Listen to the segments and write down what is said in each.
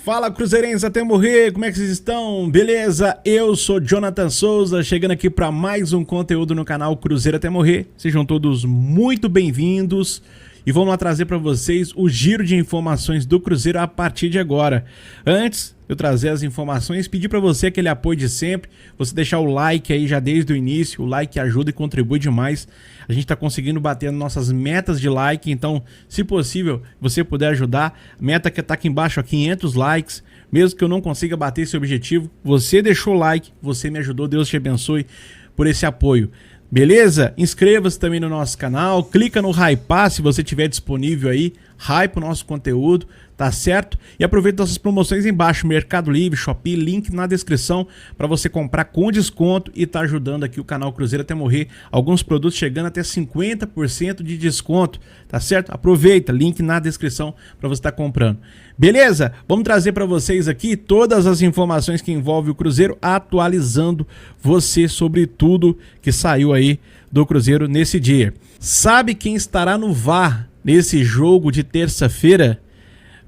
Fala, cruzeirenses até morrer, como é que vocês estão? Beleza? Eu sou Jonathan Souza, chegando aqui para mais um conteúdo no canal Cruzeiro até morrer. Sejam todos muito bem-vindos e vamos lá trazer para vocês o giro de informações do Cruzeiro a partir de agora. Antes de eu trazer as informações, pedir para você aquele apoio de sempre, você deixar o like aí já desde o início, o like ajuda e contribui demais. A gente está conseguindo bater nossas metas de like, então, se possível, você puder ajudar, meta que está aqui embaixo, 500 likes, mesmo que eu não consiga bater esse objetivo, você deixou o like, você me ajudou, Deus te abençoe por esse apoio. Beleza? Inscreva-se também no nosso canal, clica no hypar se você tiver disponível aí, hype o nosso conteúdo, tá certo? E aproveita nossas promoções embaixo, Mercado Livre, Shopee, link na descrição para você comprar com desconto e tá ajudando aqui o canal Cruzeiro até morrer. Alguns produtos chegando até 50% de desconto, tá certo? Aproveita, link na descrição para você estar comprando. Beleza? Vamos trazer para vocês aqui todas as informações que envolvem o Cruzeiro, atualizando você sobre tudo que saiu aí do Cruzeiro nesse dia. Sabe quem estará no VAR nesse jogo de terça-feira?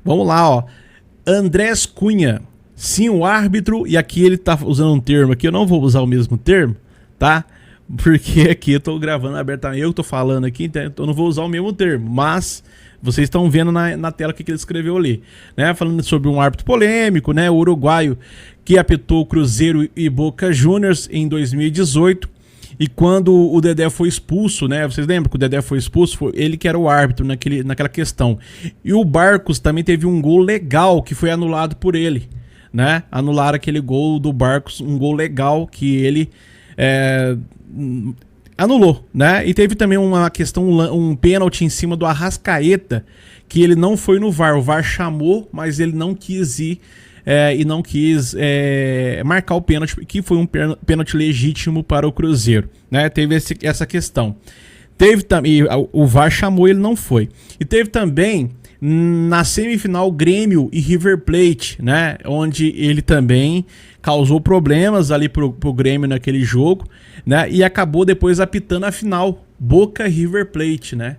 Vamos lá, ó. Andrés Cunha. Sim, o árbitro, e aqui ele tá usando um termo aqui, eu não vou usar o mesmo termo, tá? Porque aqui eu tô gravando abertamente, eu tô falando aqui, então eu não vou usar o mesmo termo, mas vocês estão vendo na tela o que ele escreveu ali, né? Falando sobre um árbitro polêmico, né? O uruguaio que apitou Cruzeiro e Boca Juniors em 2018. E quando o Dedé foi expulso, né? Vocês lembram que o Dedé foi expulso? Foi ele que era o árbitro naquela questão. E o Barcos também teve um gol legal que foi anulado por ele, né? Anularam aquele gol do Barcos, um gol legal que ele anulou, né? E teve também uma questão, um pênalti em cima do Arrascaeta, que ele não foi no VAR. O VAR chamou, mas ele não quis ir. E não quis marcar o pênalti, que foi um pênalti legítimo para o Cruzeiro, né? Teve essa questão. Teve também, o VAR chamou, ele não foi. E teve também na semifinal Grêmio e River Plate, né? Onde ele também causou problemas ali pro Grêmio naquele jogo, né? E acabou depois apitando a final, Boca e River Plate, né?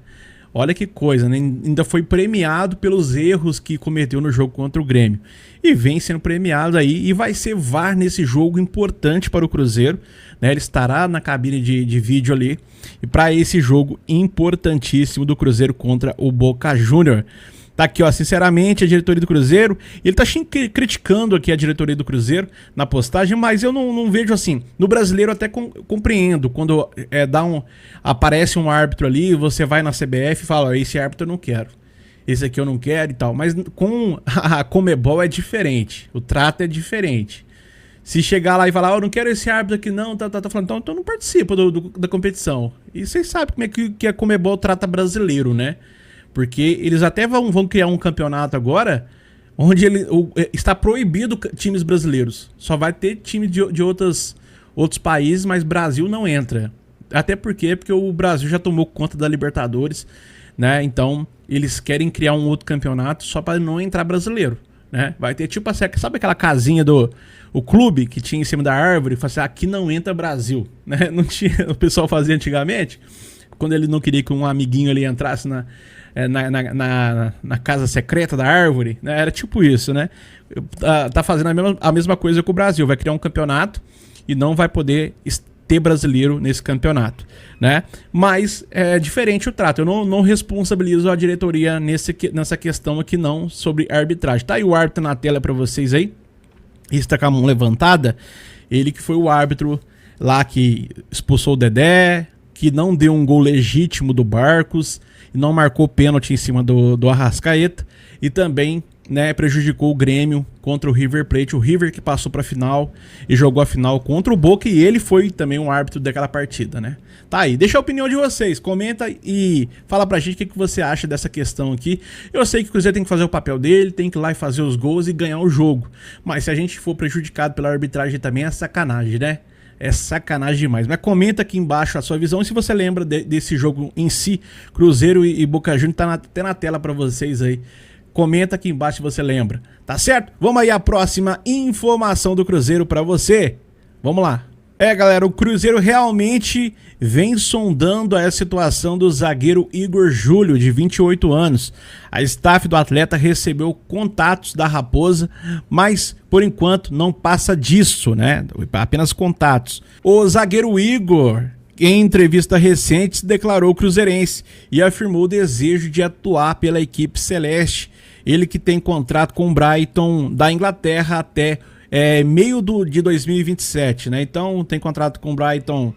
Olha que coisa, né? Ainda foi premiado pelos erros que cometeu no jogo contra o Grêmio. E vem sendo premiado aí e vai ser VAR nesse jogo importante para o Cruzeiro, né? Ele estará na cabine de vídeo ali e para esse jogo importantíssimo do Cruzeiro contra o Boca Juniors. Tá aqui, ó, sinceramente, a diretoria do Cruzeiro, ele tá criticando aqui a diretoria do Cruzeiro na postagem, mas eu não vejo assim. No brasileiro até compreendo, quando aparece um árbitro ali, você vai na CBF e fala, ó, esse árbitro eu não quero, esse aqui eu não quero e tal. Mas com a Conmebol é diferente, o trato é diferente. Se chegar lá e falar, ó, eu não quero esse árbitro aqui não, tá falando, então não participa da competição. E vocês sabem como é que a Conmebol trata brasileiro, né? Porque eles até vão criar um campeonato agora onde está proibido times brasileiros. Só vai ter time de outros países, mas Brasil não entra. Até porque o Brasil já tomou conta da Libertadores, né? Então eles querem criar um outro campeonato só para não entrar brasileiro, né? Vai ter tipo assim, sabe aquela casinha o clube que tinha em cima da árvore? Fala assim, aqui não entra Brasil, né? Não tinha, o pessoal fazia antigamente, quando ele não queria que um amiguinho ali entrasse na casa secreta da árvore, né? Era tipo isso, né? Tá fazendo a mesma coisa com o Brasil. Vai criar um campeonato e não vai poder ter brasileiro nesse campeonato, né? Mas é diferente o trato. Eu não responsabilizo a diretoria nessa questão aqui não, sobre arbitragem. Tá aí o árbitro na tela para vocês aí. Está com a mão levantada. Ele que foi o árbitro lá que expulsou o Dedé, que não deu um gol legítimo do Barcos, e não marcou pênalti em cima do Arrascaeta, e também, né, prejudicou o Grêmio contra o River Plate, o River que passou para a final e jogou a final contra o Boca, e ele foi também um árbitro daquela partida, né? Tá aí, deixa a opinião de vocês, comenta e fala pra gente o que você acha dessa questão aqui. Eu sei que o Cruzeiro tem que fazer o papel dele, tem que ir lá e fazer os gols e ganhar o jogo, mas se a gente for prejudicado pela arbitragem também é sacanagem, né? É sacanagem demais. Mas comenta aqui embaixo a sua visão e se você lembra desse jogo em si, Cruzeiro e Boca Juniors, tá até na tela para vocês aí. Comenta aqui embaixo se você lembra, tá certo? Vamos aí à próxima informação do Cruzeiro para você. Vamos lá. Galera, o Cruzeiro realmente vem sondando a situação do zagueiro Igor Júlio, de 28 anos. A staff do atleta recebeu contatos da Raposa, mas por enquanto não passa disso, né? Apenas contatos. O zagueiro Igor, em entrevista recente, se declarou cruzeirense e afirmou o desejo de atuar pela equipe celeste. Ele que tem contrato com o Brighton da Inglaterra até meio de 2027, né? Então tem contrato com o Brighton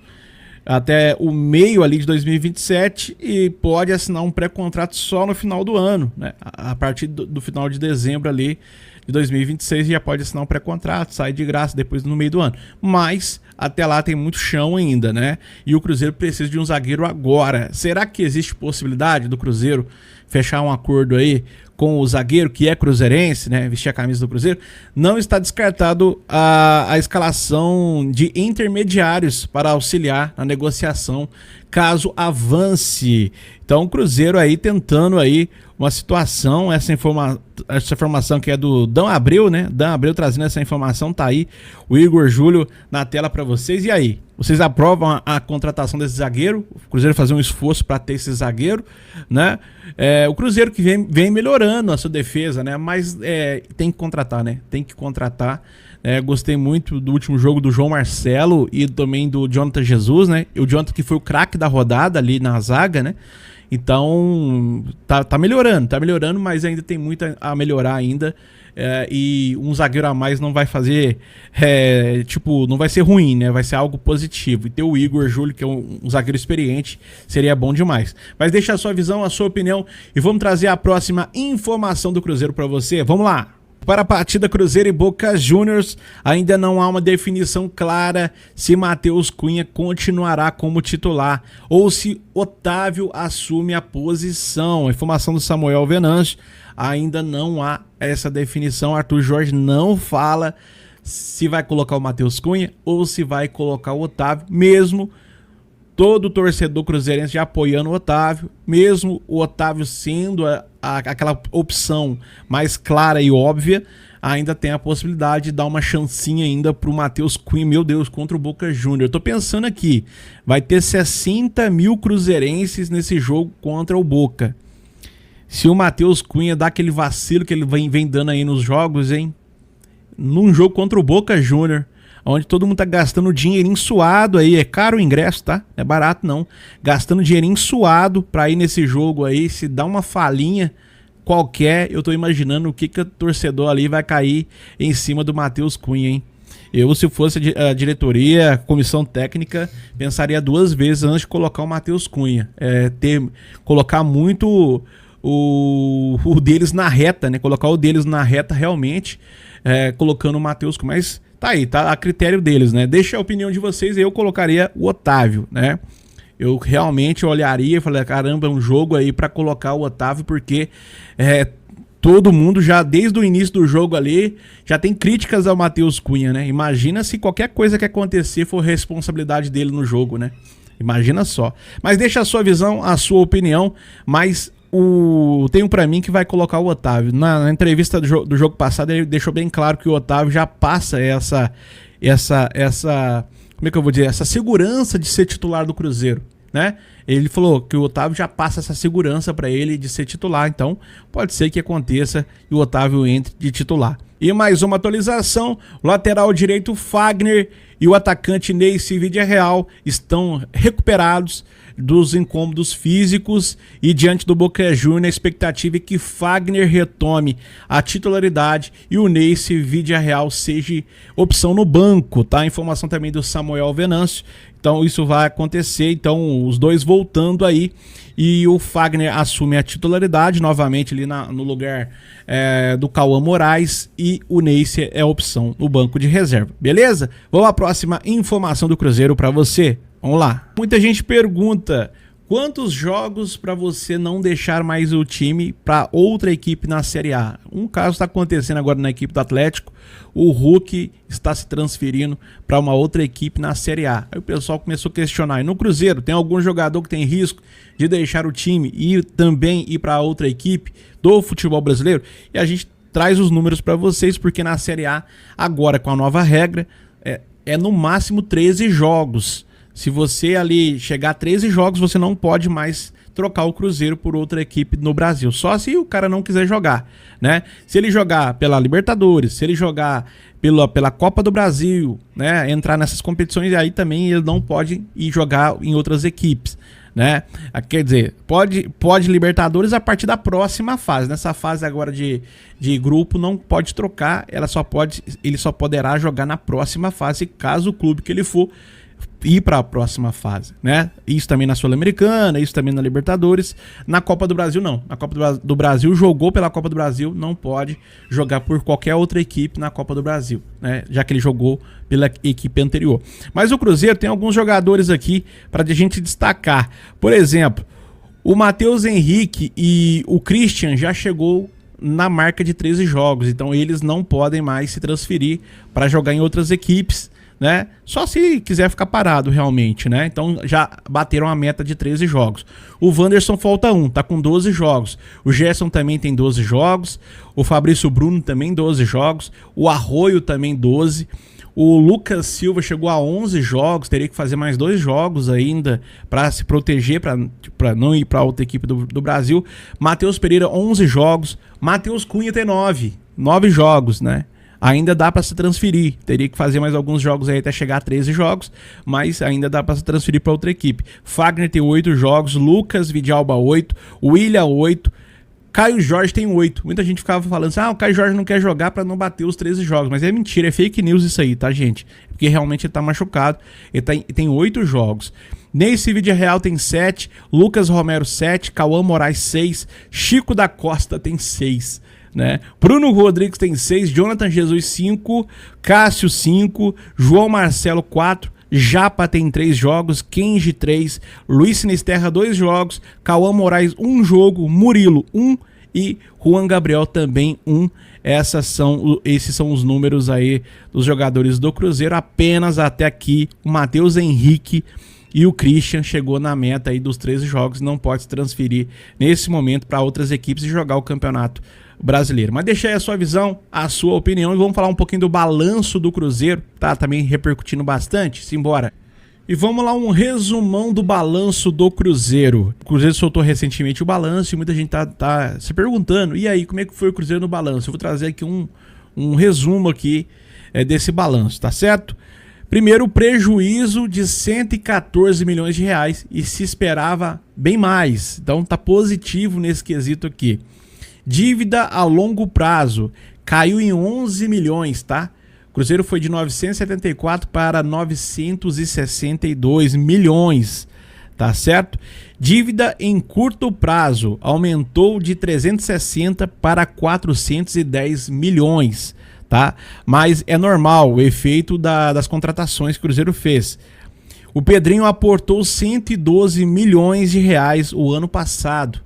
até o meio ali de 2027 e pode assinar um pré-contrato só no final do ano, né? A partir do final de dezembro ali de 2026 já pode assinar um pré-contrato, sai de graça depois no meio do ano. Mas até lá tem muito chão ainda, né? E o Cruzeiro precisa de um zagueiro agora. Será que existe possibilidade do Cruzeiro fechar um acordo aí com o zagueiro, que é cruzeirense, né, vestir a camisa do Cruzeiro? Não está descartado a escalação de intermediários para auxiliar na negociação, caso avance. Então o Cruzeiro aí tentando aí uma situação, essa informação que é do Dan Abreu, né? Dan Abreu trazendo essa informação, tá aí o Igor Júlio na tela para vocês. E aí, vocês aprovam a contratação desse zagueiro? O Cruzeiro fazer um esforço para ter esse zagueiro, né? O Cruzeiro que vem melhorando a sua defesa, né? Mas tem que contratar, né? Tem que contratar. Gostei muito do último jogo do João Marcelo e também do Jonathan Jesus, né? O Jonathan que foi o craque da rodada ali na zaga, né? Então tá melhorando, mas ainda tem muito a melhorar ainda. E um zagueiro a mais não vai fazer, não vai ser ruim, né? Vai ser algo positivo. E ter o Igor Júlio, que é um zagueiro experiente, seria bom demais. Mas deixa a sua visão, a sua opinião e vamos trazer a próxima informação do Cruzeiro para você. Vamos lá! Para a partida Cruzeiro e Boca Juniors, ainda não há uma definição clara se Matheus Cunha continuará como titular ou se Otávio assume a posição. A informação do Samuel Venâncio, ainda não há essa definição. Arthur Jorge não fala se vai colocar o Matheus Cunha ou se vai colocar o Otávio, mesmo todo torcedor cruzeirense já apoiando o Otávio, mesmo o Otávio sendo aquela opção mais clara e óbvia, ainda tem a possibilidade de dar uma chancinha ainda pro Matheus Cunha, meu Deus, contra o Boca Juniors. Eu tô pensando aqui, vai ter 60 mil cruzeirenses nesse jogo contra o Boca. Se o Matheus Cunha dá aquele vacilo que ele vem dando aí nos jogos, hein? Num jogo contra o Boca Juniors, onde todo mundo tá gastando dinheirinho suado aí, é caro o ingresso, tá? Não é barato não. Gastando dinheirinho suado pra ir nesse jogo aí, se dá uma falhinha qualquer, eu tô imaginando o que o torcedor ali vai cair em cima do Matheus Cunha, hein? Eu, se fosse a diretoria, a comissão técnica, pensaria duas vezes antes de colocar o Matheus Cunha. Colocar muito o deles na reta, né? Colocar o deles na reta realmente, colocando o Matheus Cunha. Mas tá aí, tá a critério deles, né? Deixa a opinião de vocês, eu colocaria o Otávio, né? Eu realmente olharia e falei, caramba, é um jogo aí pra colocar o Otávio, porque todo mundo já, desde o início do jogo ali, já tem críticas ao Matheus Cunha, né? Imagina se qualquer coisa que acontecer for responsabilidade dele no jogo, né? Imagina só. Mas deixa a sua visão, a sua opinião, mas tenho pra mim que vai colocar o Otávio. Na entrevista do jogo passado, ele deixou bem claro que o Otávio já passa essa como é que eu vou dizer? Essa segurança de ser titular do Cruzeiro, né? Ele falou que o Otávio já passa essa segurança pra ele de ser titular, então pode ser que aconteça e o Otávio entre de titular. E mais uma atualização, o lateral direito Fagner e o atacante Neyce Villarreal estão recuperados dos incômodos físicos e diante do Boca Juniors a expectativa é que Fagner retome a titularidade e o Neyce Villarreal seja opção no banco, tá? Informação também do Samuel Venâncio, então isso vai acontecer, então os dois voltando aí e o Fagner assume a titularidade novamente ali no lugar do Cauã Moraes e o Neyce é a opção no banco de reserva, beleza? Vamos à próxima informação do Cruzeiro para você. Vamos lá. Muita gente pergunta, quantos jogos para você não deixar mais o time para outra equipe na Série A? Um caso está acontecendo agora na equipe do Atlético, o Hulk está se transferindo para uma outra equipe na Série A. Aí o pessoal começou a questionar, e no Cruzeiro tem algum jogador que tem risco de deixar o time e também ir para outra equipe do futebol brasileiro? E a gente traz os números para vocês, porque na Série A, agora com a nova regra, é no máximo 13 jogos. Se você ali chegar a 13 jogos, você não pode mais trocar o Cruzeiro por outra equipe no Brasil. Só se o cara não quiser jogar, né? Se ele jogar pela Libertadores, se ele jogar pela Copa do Brasil, né? Entrar nessas competições, aí também ele não pode ir jogar em outras equipes, né? Quer dizer, pode Libertadores a partir da próxima fase. Nessa fase agora de grupo não pode trocar, ele só poderá jogar na próxima fase, caso o clube que ele for ir para a próxima fase, né? Isso também na Sul-Americana, isso também na Libertadores. Na Copa do Brasil não. Na Copa do Brasil, jogou pela Copa do Brasil, não pode jogar por qualquer outra equipe na Copa do Brasil, né? Já que ele jogou pela equipe anterior. Mas o Cruzeiro tem alguns jogadores aqui para a gente destacar. Por exemplo, o Matheus Henrique e o Christian já chegou na marca de 13 jogos, então eles não podem mais se transferir para jogar em outras equipes, né? Só se quiser ficar parado realmente, né? Então já bateram a meta de 13 jogos. O Wanderson falta um, tá com 12 jogos. O Gerson também tem 12 jogos. O Fabrício Bruno também 12 jogos. O Arroio também 12. O Lucas Silva chegou a 11 jogos, teria que fazer mais 2 jogos ainda para se proteger, para não ir para outra equipe do Brasil. Matheus Pereira, 11 jogos. Matheus Cunha tem 9 jogos, né? Ainda dá para se transferir, teria que fazer mais alguns jogos aí até chegar a 13 jogos, mas ainda dá para se transferir para outra equipe. Fagner tem 8 jogos, Lucas Vidalba 8, William 8, Caio Jorge tem 8. Muita gente ficava falando assim, o Caio Jorge não quer jogar para não bater os 13 jogos, mas é mentira, é fake news isso aí, tá, gente? Porque realmente ele tá machucado, ele tem 8 jogos. Neyce Villarreal tem 7, Lucas Romero 7, Cauã Moraes 6, Chico da Costa tem 6. Né? Bruno Rodrigues tem 6, Jonathan Jesus 5, Cássio 5, João Marcelo 4, Japa tem 3 jogos, Kenji 3, Luiz Sinisterra 2 jogos, Cauã Moraes 1 jogo, Murilo 1 e Juan Gabriel também 1. Esses são os números aí dos jogadores do Cruzeiro. Apenas até aqui o Matheus Henrique e o Christian chegou na meta aí dos 13 jogos, não pode se transferir nesse momento para outras equipes e jogar o Campeonato Brasileiro. Mas deixa aí a sua visão, a sua opinião e vamos falar um pouquinho do balanço do Cruzeiro, tá? Também repercutindo bastante, simbora. E vamos lá, um resumão do balanço do Cruzeiro. O Cruzeiro soltou recentemente o balanço e muita gente tá se perguntando, e aí, como é que foi o Cruzeiro no balanço? Eu vou trazer aqui um resumo aqui desse balanço, tá certo? Primeiro, prejuízo de 114 milhões de reais e se esperava bem mais, então tá positivo nesse quesito aqui. Dívida a longo prazo caiu em 11 milhões, tá? O Cruzeiro foi de 974 para 962 milhões, tá certo? Dívida em curto prazo aumentou de 360 para 410 milhões, tá? Mas é normal o efeito das contratações que o Cruzeiro fez. O Pedrinho aportou 112 milhões de reais o ano passado.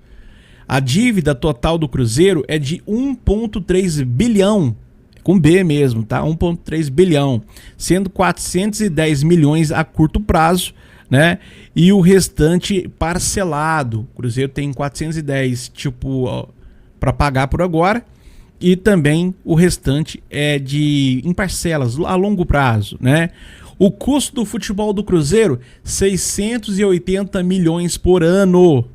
A dívida total do Cruzeiro é de 1,3 bilhão, com B mesmo, tá? 1,3 bilhão, sendo 410 milhões a curto prazo, né? E o restante parcelado. O Cruzeiro tem 410, para pagar por agora, e também o restante é em parcelas a longo prazo, né? O custo do futebol do Cruzeiro, 680 milhões por ano.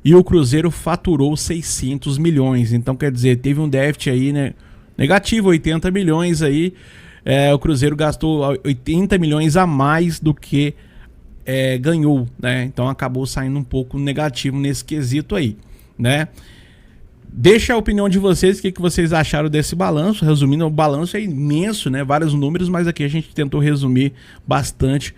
E o Cruzeiro faturou 600 milhões. Então, quer dizer, teve um déficit aí, né? Negativo, 80 milhões aí. O Cruzeiro gastou 80 milhões a mais do que ganhou, né? Então, acabou saindo um pouco negativo nesse quesito aí, né? Deixa a opinião de vocês, o que vocês acharam desse balanço. Resumindo, o balanço é imenso, né? Vários números, mas aqui a gente tentou resumir bastante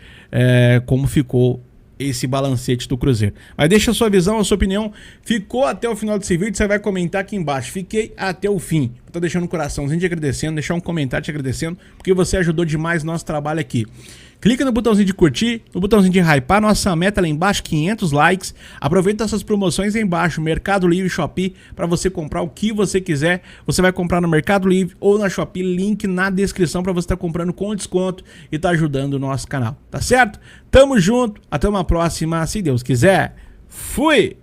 como ficou esse balancete do Cruzeiro. Mas deixa a sua visão, a sua opinião. Ficou até o final desse vídeo, você vai comentar aqui embaixo. Fiquei até o fim. Tô deixando um coraçãozinho te agradecendo, deixar um comentário te agradecendo, porque você ajudou demais no nosso trabalho aqui. Clica no botãozinho de curtir, no botãozinho de hypar, nossa meta lá embaixo, 500 likes. Aproveita essas promoções aí embaixo, Mercado Livre, Shopee, para você comprar o que você quiser. Você vai comprar no Mercado Livre ou na Shopee, link na descrição para você estar comprando com desconto e tá ajudando o nosso canal, tá certo? Tamo junto, até uma próxima, se Deus quiser. Fui!